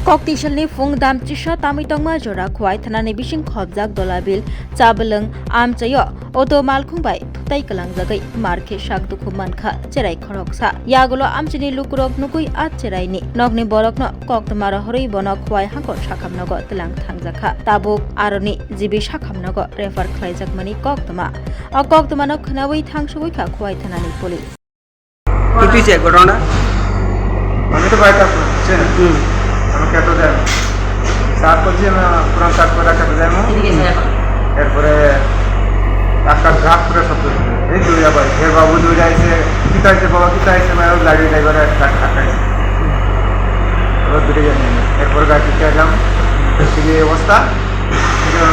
Koktisalni fung dam chisha tamitongma jora khwai thanani bising khobjak Dolabil chabalung amchayo oto Malkhung bai thutai kalang jagai markhe sakdukhu mankha cherai Khoroksa yagulo amchini lukurok nukui at cherai ni nogni borokno koktmara horei bono khwai hangko sakhamnago tlang thangjakha tabuk aroni jibi sakhamnago refer khlaijakmani koktma o koktmano khnawi thangsugui kha khwai thanani police Itu sih corona. আমি তো bike আছে আমাকে এত দেন সাত করছি আমি পুরান সাত করে রাখাতে যাবো এরপরে আকাশ ঘাট করে সব এই দুইয়া ভাই ফের বাবু দুই যাইছে কিতা আইছে বাবা কিতা আইছে ভাই গাড়ি ড্রাইভারে ঠাকাইছে ওরা দূরে যায়নি এরপরে গাড়ি চাইলাম এই অবস্থা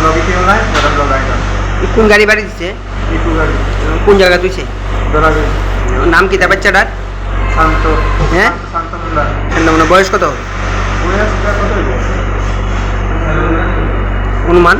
লগে কেউ নাই ওরা লগাইলাম কোন গাড়ি বাড়ি দিচ্ছে ইকু গাড়ি কোন জায়গা তুইছে দলাবিল নাম কি তা বাচ্চাটার শান্ত হ্যাঁ শান্তমুল্লাহ মানে বয়স কত বয়স কত হইবে অনুমান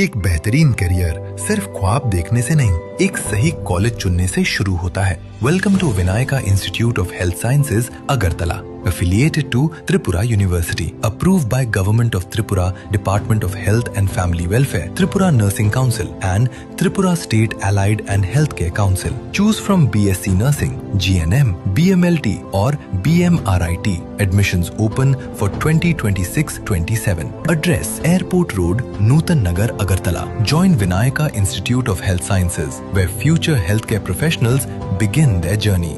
एक बेहतरीन करियर सिर्फ ख्वाब देखने से नहीं, एक सही कॉलेज चुनने से शुरू होता है। Welcome to Vinayaka institute of health sciences Agartala, affiliated to Tripura University, approved by Government of Tripura, Department of Health and Family Welfare, Tripura Nursing Council and Tripura State Allied and Healthcare Council. Choose from BSc Nursing, GNM, BMLT or BMRIT. Admissions open for 2026-27. Address Airport Road, Nutan Nagar, Agartala. Join Vinayaka Institute of Health Sciences, where future healthcare professionals begin their journey.